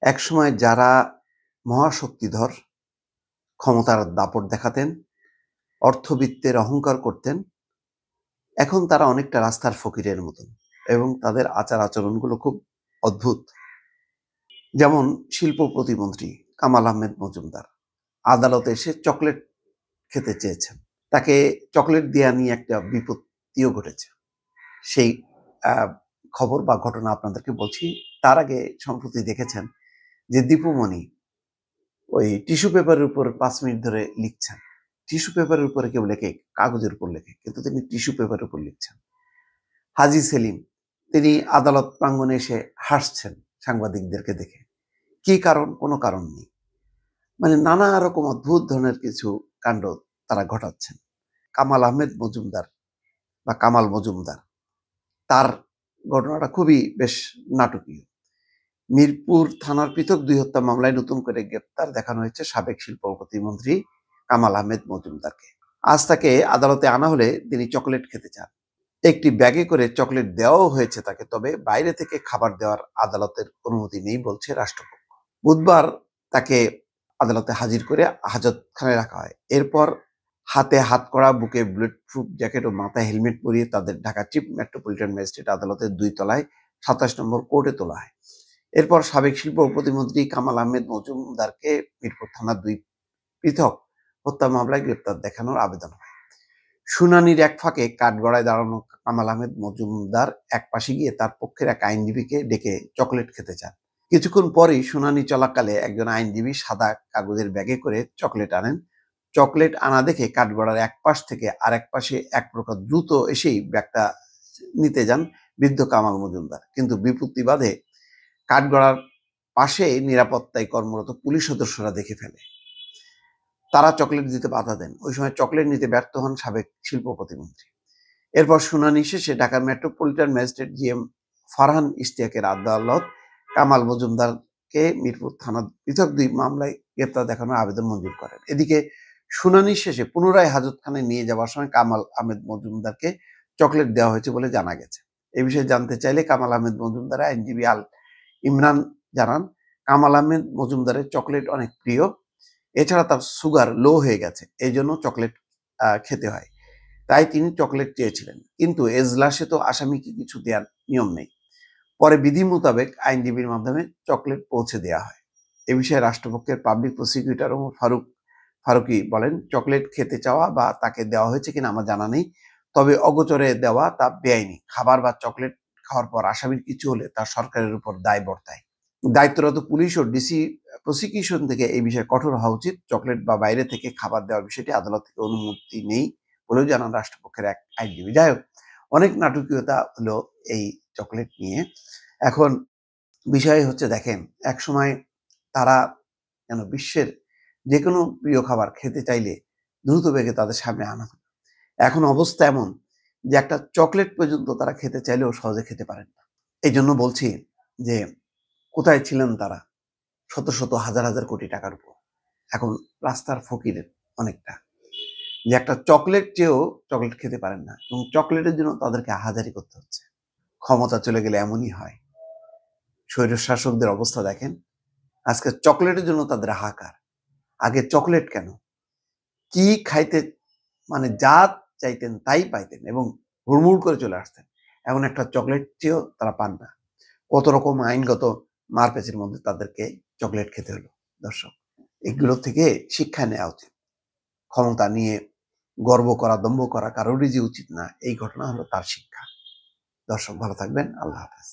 একসময় যারা মহাশক্তিধর, ক্ষমতার দাপট দেখাতেন, অর্থবিত্তের অহংকার করতেন, এখন তারা অনেকটা রাস্তার ফকিরের মতন এবং তাদের আচার আচরণগুলো খুব অদ্ভুত। যেমন শিল্প প্রতিমন্ত্রী কামাল আহমেদ মজুমদার আদালতে এসে চকলেট খেতে চেয়েছেন। তাকে চকলেট দেয়া নিয়ে একটা বিপত্তিও ঘটেছে। সেই খবর বা ঘটনা আপনাদেরকে বলছি। তার আগে সম্প্রতি দেখেছেন যে দীপুমণি ওই টিস্যু পেপারের উপর 5 মিনিট ধরে লিখছেন। টিস্যু পেপারের উপরে কেউ লেখে, কাগজের উপর লেখে, কিন্তু তিনি টিস্যু পেপারের উপর লিখছেন। হাজী সেলিম তিনি আদালত প্রাঙ্গণে এসে হাসছেন সাংবাদিকদেরকে দেখে। কি কারণ? কোনো কারণ নেই। মানে নানা রকম অদ্ভুত ধরনের কিছু কাণ্ড তারা ঘটাচ্ছেন। কামাল আহমেদ মজুমদার বা কামাল মজুমদার, তার ঘটনাটা খুবই বেশ নাটকীয়। মিরপুর থানার পৃথক 2 হত্যা মামলায় নতুন করে গ্রেপ্তার দেখানো হয়েছে সাবেক শিল্প প্রতিমন্ত্রী কামাল আহমেদ মজুমদারকে। আজ তাকে আদালতে আনা হলে তিনি চকলেট খেতে চান। একটি ব্যাগে করে চকলেট দেওয়াও হয়েছে তাকে, তবে বাইরে থেকে খাবার দেওয়ার আদালতের অনুমতি নেই বলছে রাষ্ট্রপক্ষ। বুধবার তাকে আদালতে হাজির করে হাজতখানায় রাখা হয়। এরপর হাতে হাতকড়া, বুকে বুলেট প্রুফ জ্যাকেট ও মাথায় হেলমেট পরিয়ে তাদের ঢাকা চিফ মেট্রোপলিটন ম্যাজিস্ট্রেট আদালতের 2 তলায় 27 নম্বর কোর্টে তোলা হয়। এরপর সাবেক শিল্প প্রতিমন্ত্রী কামাল আহমেদ মজুমদারকে মিরপুর থানার 2 পৃথক হত্যা মামলায় গ্রেপ্তার দেখানোর আবেদন হয়। শুনানির এক ফাঁকে কাঠগড়ায় দাঁড়ানো কামাল আহমেদ মজুমদার এক পাশে গিয়ে তার পক্ষের এক আইনজীবীকে ডেকে চকলেট খেতে চান। কিছুক্ষণ পরেই শুনানি চলাকালে একজন আইনজীবী সাদা কাগজের ব্যাগে করে চকলেট আনেন। চকলেট আনা দেখে কাঠগড়ার এক পাশ থেকে আরেক পাশে এক প্রকার দ্রুত এসেই ব্যাগটা নিতে যান বৃদ্ধ কামাল মজুমদার, কিন্তু বিপত্তি বাধে কাঠগড়ার পাশে নিরাপত্তায় কর্মরত পুলিশ সদস্যরা দেখে ফেলে। তারা চকলেট দিতে বাধা দেন। ওই সময় চকলেট নিতে ব্যর্থ হন সাবেক শিল্প প্রতিমন্ত্রী। এরপর শুনানি শেষে Dhaka metropolitan magistrate GM Farhan ইশতিয়াকের আদালত কামাল মজুমদারকে মিরপুর থানার পৃথক 2 মামলায় গ্রেপ্তার দেখানোর আবেদন মঞ্জুর করেন। এদিকে শুনানি শেষে পুনরায় হাজতখানায় নিয়ে যাওয়ার সময় কামাল আহমেদ মজুমদারকে চকলেট দেওয়া হয়েছে বলে জানা গেছে। এই বিষয়ে জানতে চাইলে কামাল আহমেদ মজুমদারের আইনজীবী আল ইমরান জানান, কামাল আহমেদ মজুমদারের চকলেট অনেক প্রিয়। এছাড়া তার সুগার লো হয়ে গেছে, এই জন্য চকলেট খেতে হয়, তাই তিনি চকলেট চেয়েছিলেন। কিন্তু এজলাসে তো আসামিকে কিছু দেওয়ার নিয়ম নেই। পরে বিধি মোতাবেক আইনজীবীর মাধ্যমে চকলেট পৌঁছে দেওয়া হয়। এ বিষয়ে রাষ্ট্রপক্ষের পাবলিক প্রসিকিউটর ওমর ফারুকি বলেন, চকলেট খেতে চাওয়া বা তাকে দেওয়া হয়েছে কিনা আমার জানা নেই, তবে অগোচরে দেওয়া তা বেআইনি। খাবার বা চকলেট খাওয়ার পর আসামির কিছু হলে তা সরকারের উপর দায় বর্তায়। দায়িত্বরত পুলিশ ও ডিসি প্রসিকিউশন থেকে এই বিষয়ে কঠোর হওয়া উচিত। চকলেট বা বাইরে থেকে খাবার দেওয়ার বিষয়টি আদালত থেকে অনুমতি নেই বলেও জানান রাষ্ট্রপক্ষের এক আইনজীবী। যাই হোক, অনেক নাটকীয়তা হলো এই চকলেট নিয়ে। এখন বিষয় হচ্ছে, দেখেন, একসময় তারা যেন বিশ্বের যে কোনো প্রিয় খাবার খেতে চাইলে দ্রুত বেগে তাদের সামনে আনা হতো। এখন অবস্থা এমন যে একটা চকলেট পর্যন্ত তারা খেতে চাইলেও সহজে খেতে পারেন না। এই জন্য বলছি যে কোথায় ছিলেন তারা শত শত হাজার হাজার কোটি টাকার উপর, এখন রাস্তার ফকিরের অনেকটা, যে একটা চকলেট চেয়েও চকলেট খেতে পারেন না এবং চকলেটের জন্য তাদেরকে আহাজারি করতে হচ্ছে। ক্ষমতা চলে গেলে এমনই হয়। স্বৈর শাসকদের অবস্থা দেখেন, আজকে চকলেটের জন্য তাদের হাহাকার। আগে চকলেট কেন, কি খাইতে, মানে যা চাইতেন তাই পাইতেন এবং হুড়মুড় করে চলে আসতেন। এখন একটা চকলেট চেয়েও তারা পান না। কত রকম আইনগত মারপ্যাচের মধ্যে তাদেরকে চকলেট খেতে হলো। দর্শক, এগুলো থেকে শিক্ষা নেওয়া উচিত। ক্ষমতা নিয়ে গর্ব করা, দম্ভ করা কারোরই যে উচিত না, এই ঘটনা হলো তার শিক্ষা। দর্শক, ভালো থাকবেন। আল্লাহ হাফেজ।